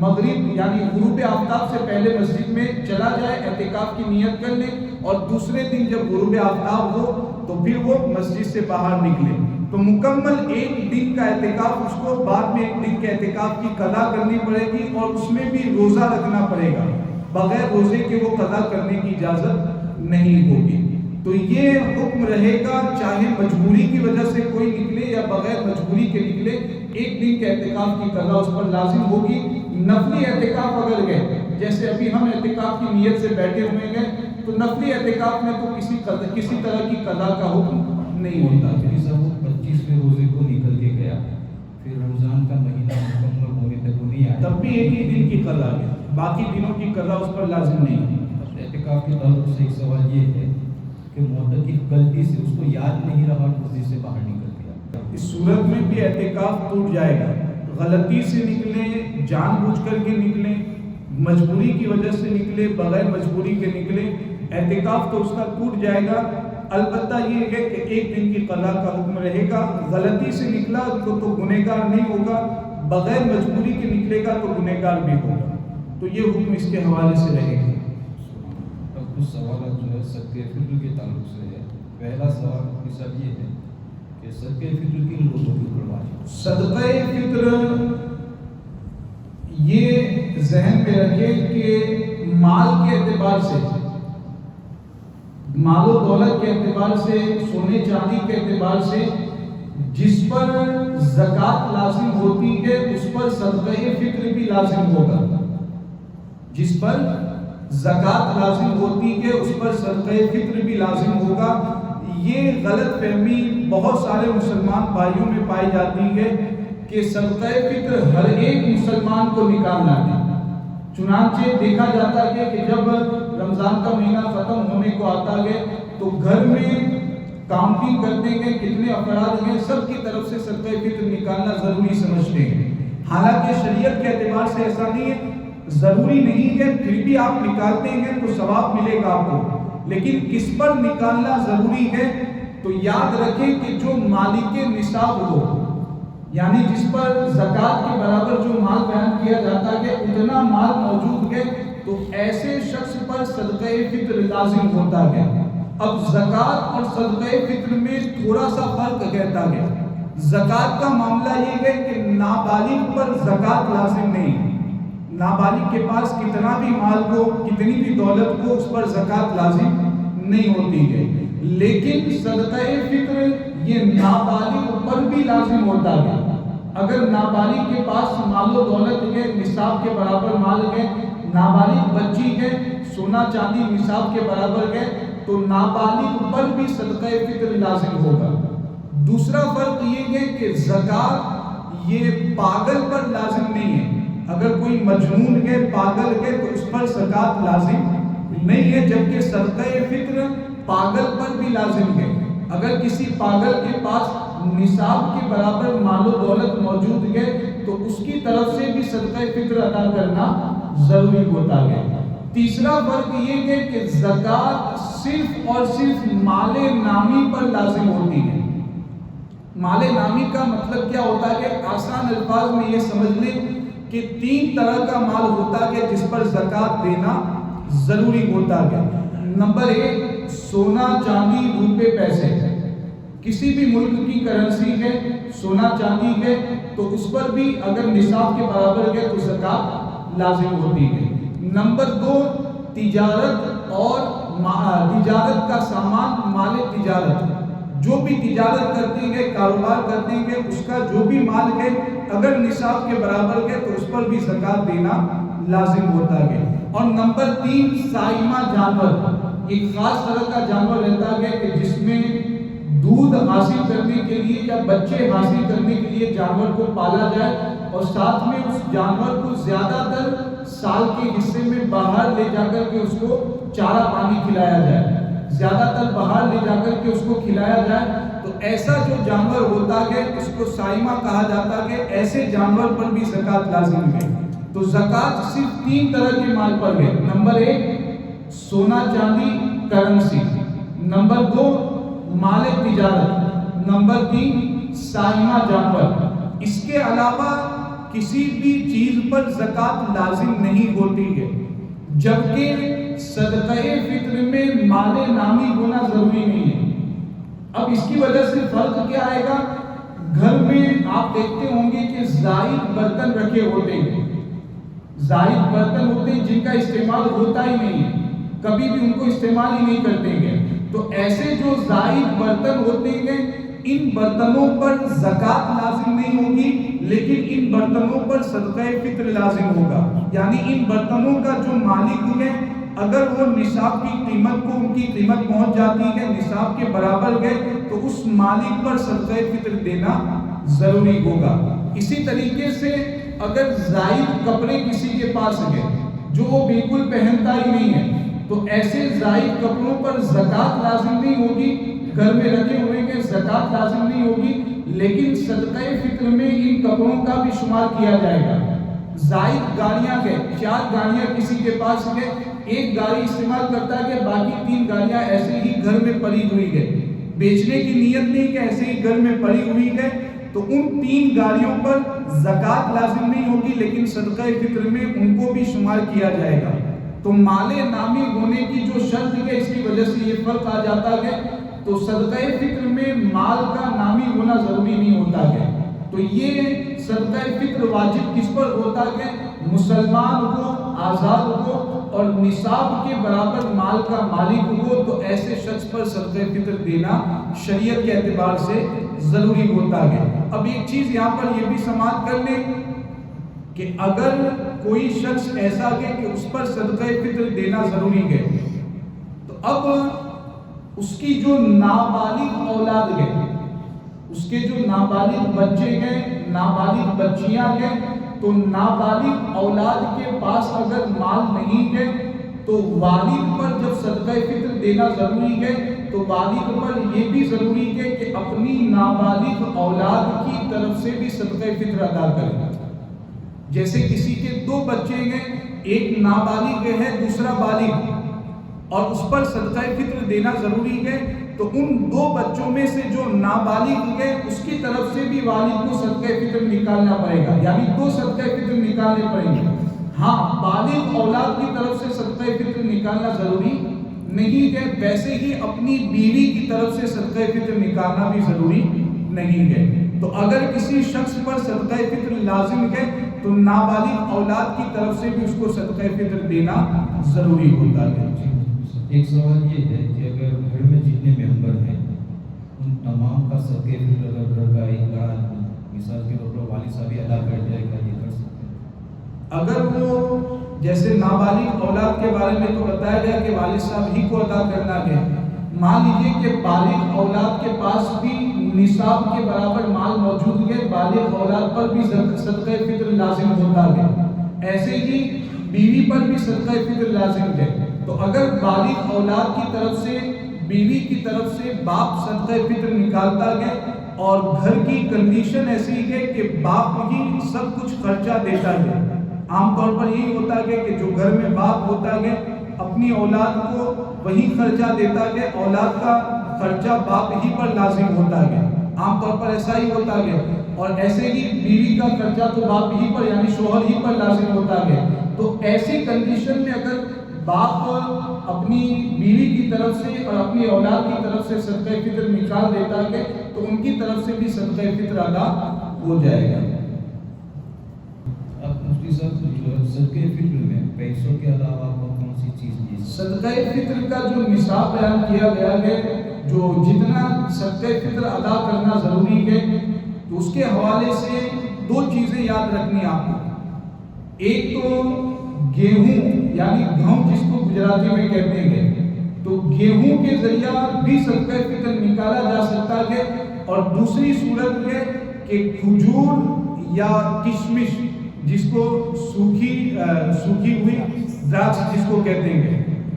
مغرب یعنی غروب آفتاب سے پہلے مسجد میں چلا جائے، اعتکاف کی نیت کر لے، اور دوسرے دن جب غروب آفتاب ہو تو پھر وہ مسجد سے باہر نکلے، تو مکمل ایک دن کا اعتکاف اس کو بعد میں ایک دن کے اعتکاف کی قضا کرنی پڑے گی، اور اس میں بھی روزہ رکھنا پڑے گا، بغیر روزے کے وہ قضا کرنے کی اجازت نہیں ہوگی۔ تو یہ حکم رہے گا، چاہے مجبوری کی وجہ سے کوئی نکلے یا بغیر مجبوری کے نکلے، ایک دن کے اعتکاف کی قضا اس پر لازم ہوگی۔ نفلی اعتکاف اگر گئے، جیسے ابھی ہم اعتکاف کی نیت سے بیٹھے ہوئے ہیں، تو نفلی اعتکاف میں تو کسی طرح کی قضا کا حکم نہیں ہوتا۔ جب وہ 25ویں روزے کو نکل کے گیا، پھر رمضان کا مہینہ مکمل ہونے تک وہ نہیں آیا، تب بھی ایک ہی دن کی قضا ہے، باقی دنوں کی قضا اس پر لازم نہیں ہے۔ اعتکاف کے تعلق سے ایک سوال یہ ہے کہ معتکف غلطی سے اس کو یاد نہیں رہا مسجد سے باہر نکل گیا، اس صورت میں بھی اعتکاف ٹوٹ جائے گا، غلطی سے نکلیں، جان بوجھ کر کے نکلیں، مجبوری کی وجہ سے نکلے، بغیر مجبوری کے نکلے، اعتکاف تو اس کا ٹوٹ جائے گا۔ البتہ یہ ہے کہ ایک دن کی قضا کا حکم رہے گا، غلطی سے نکلا تو گنہگار نہیں ہوگا، بغیر مجبوری کے نکلے گا تو گنہگار بھی ہوگا، تو یہ حکم اس کے حوالے سے رہے گا۔ اب کچھ سوالات جو ہے صدقہ فطر کے تعلق سے ہے۔ پہلا سوال صاحب یہ ہے کہ صدقہ فطر کن لوگوں کے اوپر واجب؟ صدقہ فطر یہ ذہن میں رکھیں کہ مال کے اعتبار سے مال و دولت کے اعتبار سے، سونے چاندی کے اعتبار سے جس پر زکوٰۃ لازم ہوتی ہے اس پر صدقہ فطر بھی لازم ہوگا. جس پر زکوٰۃ لازم ہوتی ہے اس پر صدقہ فطر بھی لازم ہوگا. یہ غلط فہمی بہت سارے مسلمان بھائیوں میں پائی جاتی ہے کہ صدقہ فطر ہر ایک مسلمان کو نکالنا ہے. چنانچہ دیکھا جاتا ہے کہ جب رمضان کا مہینہ ختم ہونے کو آتا ہے تو گھر میں کاؤنٹنگ کرتے ہیں کتنے افراد ہیں، سب کی طرف سے صدقہ فطر نکالنا ضروری سمجھتے ہیں. حالانکہ شریعت کے اعتبار سے ایسا نہیں ہے، ضروری نہیں ہے، پھر بھی آپ نکالتے ہیں تو ثواب ملے گا آپ کو. لیکن کس پر نکالنا ضروری ہے تو یاد رکھیں کہ جو مالک نصاب ہو، یعنی جس پر زکوٰۃ کے برابر جو مال بیان کیا جاتا ہے اتنا مال موجود ہے تو ایسے شخص پر صدقہ فطر لازم ہوتا ہے. اب زکوٰۃ اور صدقہ فطر میں تھوڑا سا فرق کہتا ہے. زکوٰۃ کا معاملہ یہ ہے کہ نابالغ پر زکوٰۃ لازم نہیں. نابالغ کے پاس کتنا بھی مال ہو، کتنی بھی دولت ہو، اس پر زکوٰۃ لازم نہیں ہوتی ہے. لیکن صدقہ فطر یہ نابالغ پر بھی لازم ہوتا ہے. اگر نابالغ کے پاس مال و دولت ہے، نصاب کے برابر مال ہے، نابالغ بچی ہے، سونا چاندی نصاب کے برابر ہے، تو نابالغ پر بھی صدقہ فطر لازم ہوگا. دوسرا فرق یہ ہے کہ زکوٰۃ یہ پاگل پر لازم نہیں ہے. اگر کوئی مجنون ہے، پاگل ہے تو اس پر زکوٰۃ لازم نہیں ہے، جبکہ صدقہ فطر پاگل پر بھی لازم ہے. اگر کسی پاگل کے پاس نصاب کے برابر مال و دولت موجود ہے تو اس کی طرف سے بھی صدقہ فطر ادا کرنا ضروری ہوتا ہے. تیسرا فرق یہ ہے کہ زکوٰۃ صرف اور صرف مال نامی پر لازم ہوتی ہے. مال نامی کا مطلب کیا ہوتا ہے؟ آسان الفاظ میں یہ سمجھ لیں کہ 3 طرح کا مال ہوتا ہے جس پر زکوٰۃ دینا ضروری ہوتا ہے. نمبر 1 سونا چاندی روپے پیسے. کسی بھی ملک کی کرنسی ہے، سونا چاندی ہے تو اس پر بھی اگر نصاب کے برابر ہے تو زکوٰۃ لازم ہوتی ہے. نمبر 2 تجارت اور تجارت کا سامان، مال تجارت. جو بھی تجارت کرتے ہیں، کاروبار کرتے ہیں، اس کا جو بھی مال ہے اگر نصاب کے برابر ہے تو اس پر بھی زکوٰۃ دینا لازم ہوتا ہے. اور نمبر 3 سائمہ جانور. ایک خاص طرح کا جانور رہتا ہے کہ جس میں دودھ حاصل کرنے کے لیے یا بچے حاصل کرنے کے لیے جانور کو پالا جائے اور ساتھ میں اس جانور کو زیادہ تر سال کے حصے میں باہر لے جا کر کے اس کو چارہ پانی کھلایا جائے، زیادہ تر باہر لے جا کر کے اس کو کھلایا جائے. تو ایسا جو جانور ہوتا ہے اس کو سائمہ کہا جاتا ہے. ایسے جانور پر بھی زکوٰۃ لازم ہے. تو زکوٰۃ صرف 3 طرح کے مال پر ہے. نمبر 1 سونا چاندی کرنسی. نمبر 2 مال تجارت. نمبر 3 سائمہ جانور. اس کے علاوہ کسی بھی چیز پر زکوٰۃ لازم نہیں ہوتی ہے، جبکہ صدقہ فطر میں مال نامی ہونا ضروری نہیں ہے. اب اس کی وجہ سے فرق کیا آئے گا؟ گھر میں آپ دیکھتے ہوں گے کہ زائد برتن رکھے ہوتے ہیں. زائد برتن ہوتے ہیں جن کا استعمال ہوتا ہی نہیں ہے، کبھی بھی ان کو استعمال ہی نہیں کرتے ہیں. تو ایسے جو زائد برتن ہوتے ہیں ان برتنوں پر زکوٰۃ لازم نہیں ہوگی، لیکن ان برتنوں پر صدقہ فطر لازم ہوگا. یعنی ان برتنوں کا جو مالک ہے اگر وہ نصاب کی قیمت کو، ان کی قیمت پہنچ جاتی ہے نصاب کے برابر ہے تو اس مالک پر صدقہ فطر دینا ضروری ہوگا. اسی طریقے سے اگر زائد کپڑے کسی کے پاس ہے جو وہ بالکل پہنتا ہی نہیں ہے تو ایسے زائد کپڑوں پر زکوٰۃ لازم نہیں ہوگی. گھر میں رکھے ہوئے ہیں زکوٰۃ لازم نہیں ہوگی، لیکن صدقہ فطر میں ان کپڑوں کا بھی شمار کیا جائے گا. زائد گاڑیاں ہیں، 4 گاڑیاں کسی کے پاس ہے، ایک گاڑی استعمال کرتا ہے کہ باقی 3 گاڑیاں ایسے ہی گھر میں پڑی ہوئی ہے، بیچنے کی نیت نہیں کہ ایسے ہی گھر میں پڑی ہوئی ہے، تو ان 3 گاڑیوں پر زکوٰۃ لازم نہیں ہوگی، لیکن صدقہ فطر میں ان کو بھی شمار کیا جائے گا. تو مال نامی ہونے کی جو شرط ہے اس کی وجہ سے یہ فرق آ جاتا ہے. تو صدقہ فطر میں مال کا نامی ہونا ضروری نہیں ہوتا ہے. تو یہ صدقہ فطر واجب کس پر ہوتا ہے؟ مسلمان ہو، آزاد ہو اور نصاب کے برابر مال کا مالک ہو، تو ایسے شخص پر صدقہ فطر دینا شریعت کے اعتبار سے ضروری ہوتا ہے۔ اب ایک چیز یہاں پر یہ بھی سماعت کر لیں کہ اگر کوئی شخص ایسا ہے کہ اس پر صدقہ فطر دینا ضروری ہے، تو اب اس کی جو نابالغ اولاد ہے، اس کے جو نابالغ بچے ہیں، نابالغ بچیاں ہیں، تو نابالغ اولاد کے پاس اگر مال نہیں ہے تو والد پر جب صدقہ فطر دینا ضروری ہے تو والد پر یہ بھی ضروری ہے کہ اپنی نابالغ اولاد کی طرف سے بھی صدقہ فطر ادا کرے۔ جیسے کسی کے دو بچے ہیں، ایک نابالغ ہے دوسرا بالغ، اور اس پر صدقہ فطر دینا ضروری ہے، تو ان دو بچوں میں سے جو نابالغ ہے اس کی طرف سے بھی والد کو صدقہ فطر نکالنا پڑے گا، یعنی دو صدقہ فطر نکالنے پڑیں گے۔ ہاں، بالغ اولاد کی طرف سے صدقہ فطر نکالنا ضروری نہیں ہے، ویسے ہی اپنی بیوی کی طرف سے صدقہ فطر نکالنا بھی ضروری نہیں ہے۔ تو اگر کسی شخص پر صدقہ فطر لازم ہے تو نابالغ اولاد کی طرف سے بھی اس کو صدقہ فطر دینا ضروری ہوتا ہے۔ ایک سوال یہ ہے کہ اگر گھر میں جتنے ممبر ہیں ان تمام کا صدقہ فطر اگر گھر کا ایک بڑا مثال کے طور پر والد صاحب ادا کر جائے گا، یہ کر سکتے ہیں؟ اگر وہ جیسے نابالغ اولاد کے بارے میں تو بتایا گیا کہ والد صاحب ہی کو ادا کرنا ہے، مان لیجیے کہ بالغ اولاد کے پاس بھی نصاب کے برابر مال موجود ہے، بالغ اولاد پر بھی صدقہ فطر لازم ہوتا ہے، ایسے ہی بیوی پر بھی صدقہ فطر لازم ہے۔ تو اگر بالغ اولاد کی طرف سے بیوی کی طرف سے باپ صدقہ فطر نکالتا ہے اور گھر کی کنڈیشن ایسی ہے کہ باپ ہی سب کچھ خرچہ دیتا ہے، عام طور پر یہی ہوتا ہے کہ جو گھر میں باپ ہوتا ہے اپنی اولاد کو وہی خرچہ دیتا ہے، اولاد کا خرچہ باپ ہی پر لازم ہوتا ہے، عام طور پر ایسا ہی ہوتا ہے، اور ایسے ہی بیوی کا خرچہ تو باپ ہی پر یعنی شوہر ہی پر لازم ہوتا ہے۔ تو ایسی کنڈیشن میں اگر باپ اپنی بیوی کی طرف سے اور اپنی اولاد کی طرف سے صدقہ فطر نکال دیتا ہے تو ان کی طرف سے بھی صدقہ فطر ادا ہو جائے گا۔ اب مفتی صاحب صدقہ فطر میں پیسوں کے علاوہ کون سی چیز دی؟ صدقہ فطر کا جو نصاب بیان کیا گیا ہے، جو جتنا صدقہ فطر ادا کرنا ضروری ہے، تو اس کے حوالے سے دو چیزیں یاد رکھنی آپ کو۔ ایک تو گیہوں یعنی گھؤں جس کو گجراتی میں کہتے ہیں، تو گیہوں کے ذریعہ بھی صدقہ فطر نکالا جا سکتا ہے، اور دوسری صورت ہے کہ کھجور یا کشمش جس کو سوکھی ہوئی دراچ جس کو کہتے ہیں،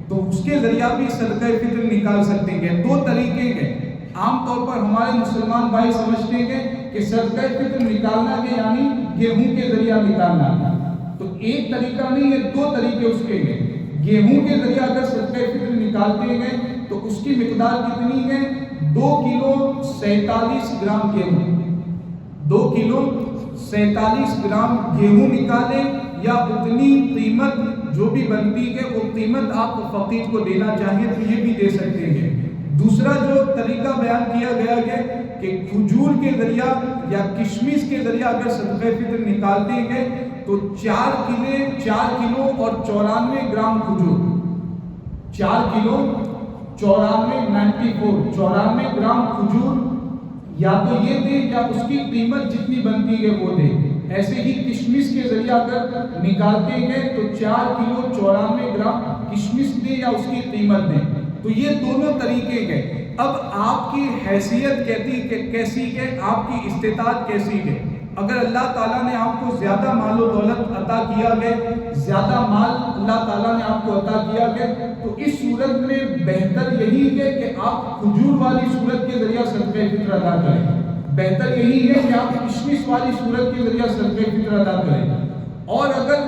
تو اس کے ذریعہ بھی صدقہ فطر نکال سکتے ہیں۔ دو طریقے ہیں، عام طور پر ہمارے مسلمان بھائی سمجھتے ہیں کہ صدقہ فطر نکالنا ہے یعنی گیہوں کے ذریعہ نکالنا، تو ایک طریقہ نہیں ہے، دو طریقے اس کے ہیں۔ گیہوں کے ذریعہ اگر صدقہ فطر نکالتے ہیں تو اس کی مقدار کتنی ہے؟ 2 کلو 47 گرام گیہوں، 2 کلو 47 گرام گیہوں نکالیں، یا اتنی قیمت جو بھی بنتی ہے وہ قیمت آپ فقیر کو دینا چاہیے تو یہ بھی دے سکتے ہیں۔ دوسرا جو طریقہ بیان کیا گیا ہے کہ کھجور کے ذریعہ یا کشمش کے ذریعہ اگر صدقہ فطر نکالتے ہیں تو 4 کلو اور 94 گرام کھجور، 4 کلو 94 گرام کھجور یا تو یہ دے یا اس کی قیمت جتنی بنتی ہے وہ دے۔ ایسے ہی کشمش کے ذریعہ اگر نکالتے ہیں تو 4 کلو 94 گرام کشمش دے یا اس کی قیمت دے۔ تو یہ دونوں طریقے ہیں۔ اب آپ کی حیثیت کیسی ہے، آپ کی استطاعت کیسی ہے۔ اگر اللہ تعالیٰ نے آپ کو زیادہ مال و دولت عطا کیا ہے، زیادہ مال اللہ تعالیٰ نے آپ کو عطا کیا ہے، تو اس صورت میں بہتر یہی ہے کہ آپ کھجور والی صورت کے ذریعہ صدقہ فطر ادا کریں، بہتر یہی ہے کہ آپ کشمش والی صورت کے ذریعہ صدقہ فطر ادا کریں۔ اور اگر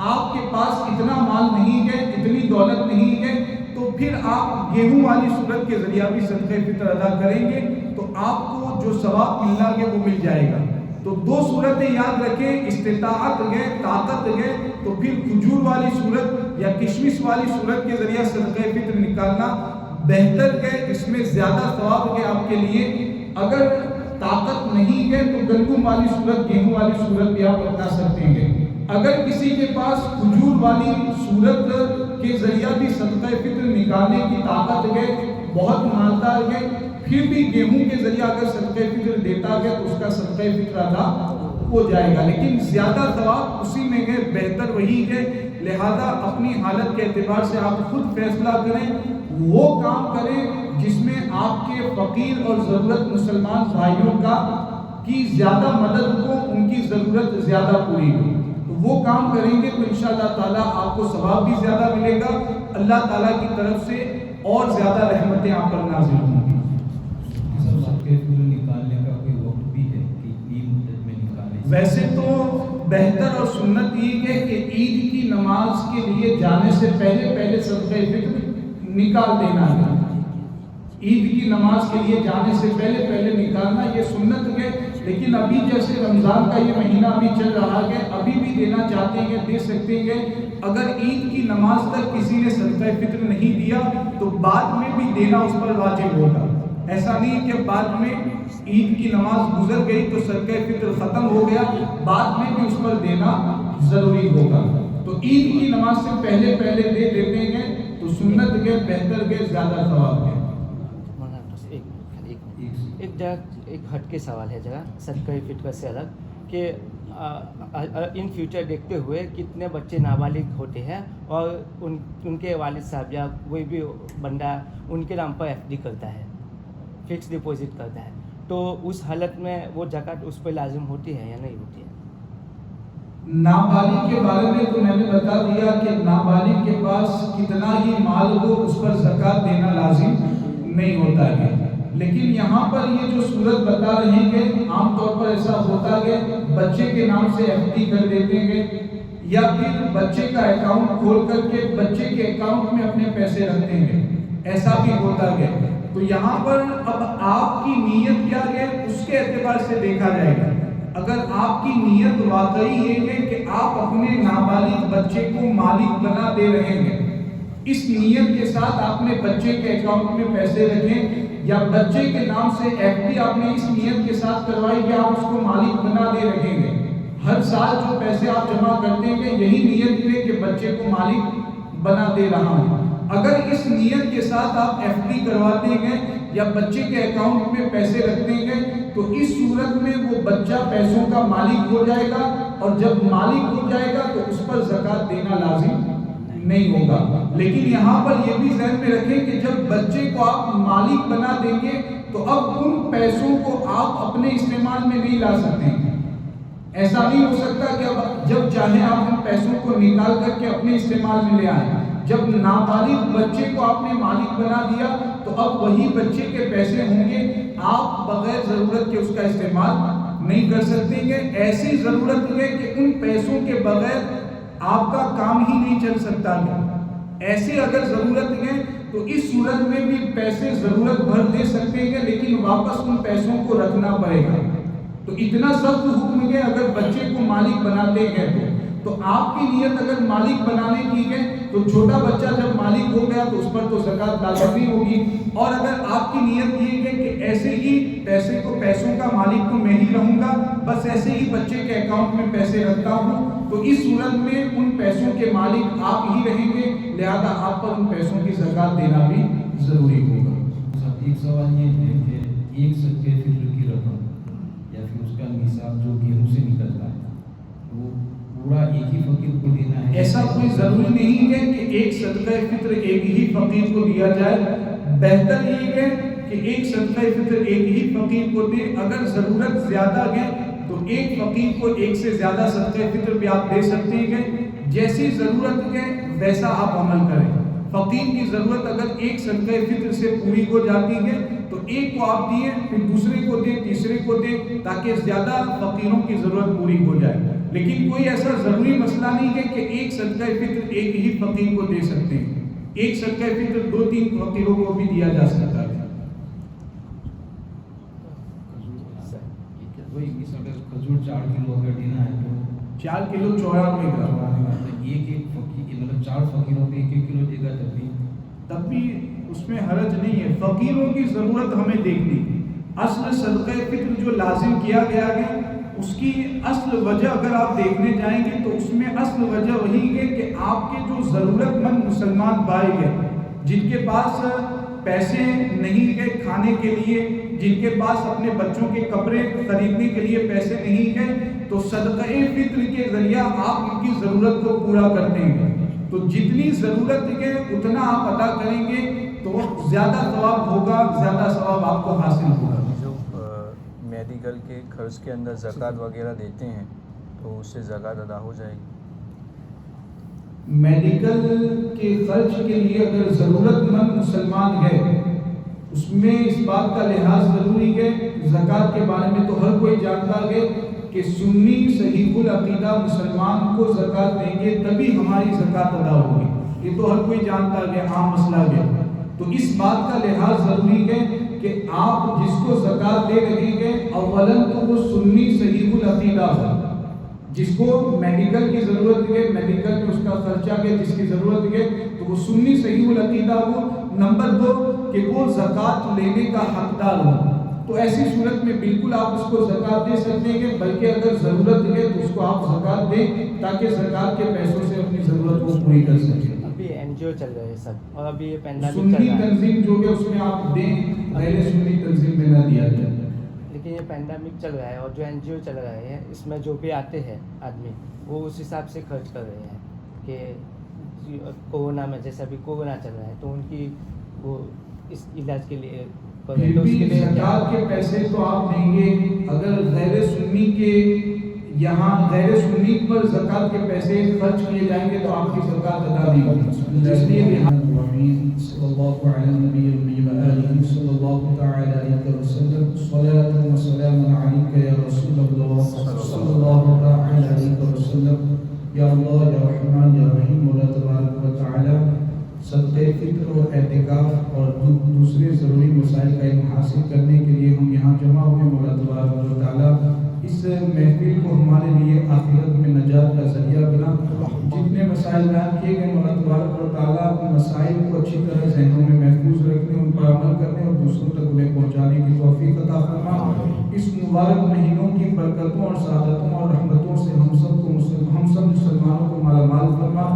آپ کے پاس اتنا مال نہیں ہے، اتنی دولت نہیں ہے، تو پھر آپ گیہوں والی صورت کے ذریعہ بھی صدقہ فطر ادا کریں گے تو آپ کو جو ثواب ملنا ہے وہ مل جائے گا۔ تو دو صورتیں یاد رکھیں، استطاعت ہے، طاقت ہے تو پھر کھجور والی صورت یا کشمش والی صورت کے ذریعہ صدقہ فطر نکالنا بہتر ہے، اس میں زیادہ ثواب ہے آپ کے لیے۔ اگر طاقت نہیں ہے تو گندم والی صورت، گیہوں والی صورت بھی آپ اپنا سکتے ہیں. اگر کسی کے پاس کھجور والی صورت کے ذریعہ بھی صدقہ فطر نکالنے کی طاقت ہے، بہت مالدار ہے، پھر بھی گیہوں کے ذریعہ اگر صدقہ فطر دیتا ہے تو اس کا صدقہ فطر ادا ہو جائے گا، لیکن زیادہ ثواب اسی میں ہے، بہتر وہی ہے. لہذا اپنی حالت کے اعتبار سے آپ خود فیصلہ کریں، وہ کام کریں جس میں آپ کے فقیر اور ضرورت مسلمان بھائیوں کی زیادہ مدد ہو، ان کی ضرورت زیادہ پوری ہو. وہ کام کریں گے تو انشاءاللہ تعالیٰ آپ کو ثواب بھی زیادہ ملے گا، اللہ تعالیٰ کی طرف سے اور زیادہ رحمتیں آپ پر نازل ہوں گی. نکالنے کا کوئی وقت بھی ہے کہ اتنی مدت میں نکالیں؟ ویسے تو بہتر اور سنت یہ ہے کہ عید کی نماز کے لیے جانے سے پہلے صدقہ فطر نکال دینا ہے. عید کی نماز کے لیے جانے سے پہلے نکالنا یہ سنت ہے. لیکن ابھی جیسے رمضان کا یہ مہینہ ابھی چل رہا ہے، ابھی بھی دینا چاہتے ہیں دے سکتے ہیں. اگر عید کی نماز تک کسی نے صدقہ فطر نہیں دیا تو بعد میں بھی دینا اس پر واجب ہوگا. ایسا نہیں کہ بعد میں عید کی نماز گزر گئی تو صدقہ فطر ختم ہو گیا، بعد میں بھی اس پر دینا ضروری ہوگا. تو عید کی نماز سے پہلے دے دیتے ہیں تو سنت کے بہتر کے زیادہ ثواب ہے. ایک ہٹ کے سوال ہے ذرا صدقہ فطر سے الگ کہ ان فیوچر دیکھتے ہوئے کتنے بچے نابالغ ہوتے ہیں اور ان کے والد صاحب یا کوئی بھی بندہ ان کے نام پر ایف ڈی کرتا ہے، فکس ڈپوزٹ کرتا ہے، تو اس حالت میں وہ زکوٰۃ اس پہ لازم ہوتی ہے یا نہیں ہوتی ہے؟ نابالغ کے بارے میں تو میں نے بتا دیا کہ نابالغ کے پاس کتنا ہی مال ہو اس پر زکوٰۃ دینا لازم نہیں ہوتا ہے. لیکن یہاں پر یہ جو صورت بتا رہے ہیں عام طور پر ایسا ہوتا ہے بچے کے نام سے ایف ڈی کر دیتے ہیں یا پھر بچے کا اکاؤنٹ کھول کر کے بچے کے اکاؤنٹ میں اپنے پیسے رکھتے ہیں، ایسا بھی ہوتا ہے. تو یہاں پر اب آپ کی نیت کیا ہے اس کے اعتبار سے دیکھا جائے گا. اگر آپ کی نیت واقعی یہ ہے کہ آپ اپنے نابالغ بچے کو مالک بنا دے رہے ہیں، اس نیت کے ساتھ آپ نے بچے کے اکاؤنٹ میں پیسے رکھے یا بچے کے نام سے ایف ڈی آپ نے اس نیت کے ساتھ کروائی کہ آپ اس کو مالک بنا دے رہے ہیں، ہر سال جو پیسے آپ جمع کرتے ہیں یہی نیت ہے کہ بچے کو مالک بنا دے رہا ہوں. اگر اس نیت کے ساتھ آپ ایف ڈی کرواتے ہیں یا بچے کے اکاؤنٹ میں پیسے رکھتے ہیں تو اس صورت میں وہ بچہ پیسوں کا مالک ہو جائے گا، اور جب مالک ہو جائے گا تو اس پر زکوٰۃ دینا لازم نہیں ہوگا. لیکن یہاں پر یہ بھی ذہن میں رکھیں کہ جب بچے کو آپ مالک بنا دیں گے تو اب ان پیسوں کو آپ اپنے استعمال میں نہیں لا سکتے. ایسا نہیں ہو سکتا کہ اب جب چاہیں آپ ان پیسوں کو نکال کر کے اپنے استعمال میں لے آئیں. جب نابالغ بچے کو آپ نے مالک بنا دیا تو اب وہی بچے کے پیسے ہوں گے، آپ بغیر ضرورت کے اس کا استعمال نہیں کر سکتے ہیں. ایسی ضرورت ہے کہ ان پیسوں کے بغیر آپ کا کام ہی نہیں چل سکتا ہے. ایسے اگر ضرورت ہے تو اس صورت میں بھی پیسے ضرورت بھر دے سکتے ہیں لیکن واپس ان پیسوں کو رکھنا پڑے گا. تو اتنا سخت حکم ہے اگر بچے کو مالک بناتے ہیں تو آپ کی نیت اگر مالک بنانے کی ہے تو چھوٹا بچہ جب مالک ہو گیا تو اس پر تو زکوٰۃ لازمی ہوگی. اور اگر آپ کی نیت یہ ہے کہ ایسے ہی پیسوں کا مالک تو میں ہی رہوں گا، بس ایسے ہی بچے کے اکاؤنٹ میں پیسے رکھتا ہوں، تو اس صورت میں ان پیسوں کے مالک آپ ہی رہیں گے، لہذا آپ پر ان پیسوں کی زکوٰۃ دینا بھی ضروری ہوگا. ایک سوال یہ ہے کہ ایک صدقہ فطر کی رقم یا پھر اس کا نصاب جو گیہوں سے نکلتا ہے وہ پورا ایک ہی فقیر کو دینا ہے؟ ایسا کوئی ضروری نہیں ہے کہ ایک صدقہ فطر ایک ہی فقیر کو دیا جائے. بہتر یہ ہے کہ ایک صدقہ فطر ایک ہی فقیر کو دے. اگر ضرورت زیادہ ہے تو ایک فقیر کو ایک سے زیادہ صدقہ فطر بھی آپ دے سکتے ہیں. جیسی ضرورت ہے ویسا آپ عمل کریں. فقیر کی ضرورت اگر ایک صدقہ فطر سے پوری ہو جاتی ہے تو ایک کو آپ دیے، پھر دوسرے کو دیں، تیسرے کو دیں، تاکہ زیادہ فقیروں کی ضرورت پوری ہو جائے. لیکن کوئی ایسا ضروری مسئلہ نہیں ہے کہ ایک صدقہ فطر ایک ہی فقیر کو دے سکتے ہیں. ایک صدقہ فطر 2-3 فقیروں کو بھی دیا جا سکتا ہے. وہی اگر کھجور 4 کلو اگر دینا ہے تو 4 کلو 94 گرام، ایک فقیر مطلب 4 فقیروں کو 1-1 کلو دے گا تب بھی اس میں حرج نہیں ہے. فقیروں کی ضرورت ہمیں دیکھنی. اصل صدقہ فطر جو لازم کیا گیا ہے اس کی اصل وجہ اگر آپ دیکھنے جائیں گے تو اس میں اصل وجہ وہی ہے کہ آپ کے جو ضرورت مند مسلمان پائے گئے جن کے پاس پیسے نہیں ہیں کھانے کے لیے، جن کے پاس اپنے بچوں کے کپڑے خریدنے کے لیے پیسے نہیں ہیں، تو صدقہ فطر کے ذریعہ آپ ان کی ضرورت کو پورا کرتے ہیں. تو جتنی ضرورت ہے اتنا آپ ادا کریں گے تو زیادہ ثواب ہوگا، زیادہ ثواب آپ کو حاصل ہوگا. جو میڈیکل کے خرچ کے اندر زکوٰۃ وغیرہ دیتے ہیں تو اس سے زکوٰۃ ادا ہو جائے گی؟ میڈیکل کے خرچ کے لیے اگر ضرورت مند مسلمان ہے اس میں اس بات کا لحاظ ضروری ہے. زکوٰۃ کے بارے میں تو ہر کوئی جانتا ہے کہ سنی صحیح العقیدہ مسلمان کو زکوٰۃ دیں گے تبھی ہماری زکوٰۃ ادا ہوگی. یہ تو ہر کوئی جانتا ہے، عام مسئلہ ہے. تو اس بات کا لحاظ ضروری ہے کہ آپ جس کو زکوٰۃ دے رہے ہیں اولاً تو وہ سنی صحیح العقیدہ ہو. جس کو میڈیکل کی ضرورت ہے، میڈیکل میں اس کا خرچہ ہے جس کی ضرورت ہے تو وہ سنی صحیح العقیدہ ہو. نمبر 2 کہ وہ زکوٰۃ لینے کا حقدار ہو. تو ایسی صورت میں بالکل آپ اس کو زکوٰۃ دے سکتے ہیں، بلکہ اگر ضرورت ہے تو اس کو آپ زکوٰۃ دیں تاکہ زکوٰۃ کے پیسوں سے اپنی ضرورت کو پوری کر سکیں. ابھی این جی او چل رہے ہیں سب، اور ابھی یہ پینڈیمک سنی چل رہا ہے، تنظیم جو ہے اس میں آپ دیں، غیر سنی تنظیم میں نہ دیا جائے. لیکن یہ پینڈیمک چل رہا ہے اور جو این جی او چل رہے ہیں اس میں جو بھی آتے ہیں آدمی وہ اس حساب سے خرچ کر رہے ہیں کہ کورونا میں جیسے ابھی کورونا چل رہا ہے تو ان کی وہ اس علاج کے لیے پھر بھی زکوٰۃ کے پیسے تو آپ دیں گے. اگر غیر سنی کے یہاں غیر سنی پر زکوٰۃ کے پیسے خرچ کیے جائیں گے تو آپ کی زکوٰۃ ادا نہیں ہوگی. اس لیے صلی اللہ علیہ نبی النبی و آلہ صلی اللہ تعالی علیہ وسلم صلاۃ و سلام علیک یا رسول اللہ صلی اللہ تعالی علیہ وسلم. یا اللہ یا رحمان یا رحیم مولا تبارک و تعالی صدقہ فطر اور اعتکاف اور دوسرے ضروری مسائل کا علم حاصل کرنے کے لیے ہم یہاں جمع ہوئے. مولا تبارک و تعالی اس محفل کو ہمارے لیے آخرت میں نجات کا ذریعہ بنا. جتنے مسائل بیان کیے گئے مولا تبارک و تعالیٰ ان مسائل کو اچھی طرح ذہنوں میں محفوظ رکھنے، ان پر عمل کرنے اور دوسروں تک انہیں پہنچانے کی توفیق عطا فرما. اس مبارک مہینوں کی برکتوں اور سعادتوں اور رحمتوں سے ہم سب مسلمانوں کو مالا مال فرما.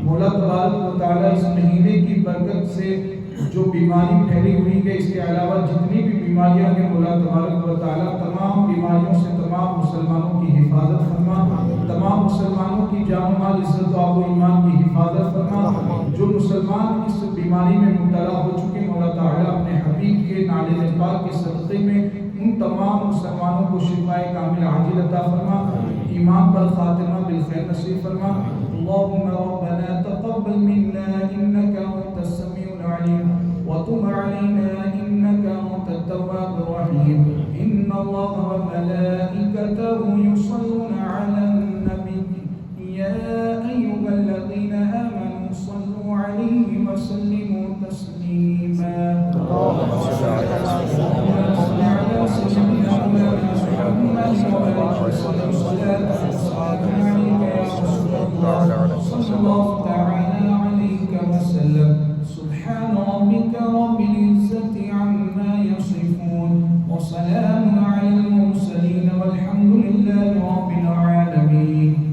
مولا تبارک و تعالیٰ اس مہینے کی برکت سے جو بیماری پھیلی ہوئی ہے، اس کے علاوہ جتنی بھی بیماریاں ہیں مولا تبارک و تعالیٰ تمام بیماریوں سے تمام مسلمانوں کی حفاظت فرما. تمام مسلمانوں کی جان و مال عزت و آب و ایمان کی حفاظت فرما. جو مسلمان اس بیماری میں مبتلا ہو چکے مولا تعالیٰ اپنے حبیب کے نالے پاک کے صدقے میں ان تمام مسلمانوں کو شفائے کامل عاجل عطا فرما. ایمان پر خاتمہ بالخیر نصیب فرما. اللهم ربنا تقبل منا انك انت السميع العليم وتب علينا انك انت التواب الرحيم. ان الله وملائكته يصلون على النبي يا ايها الذين امنوا صلوا عليه وسلموا تسليما. اللهم صل على سيدنا محمد وعلى اله وصحبه وسلم. صلاه عليك يا رسول الله صلى الله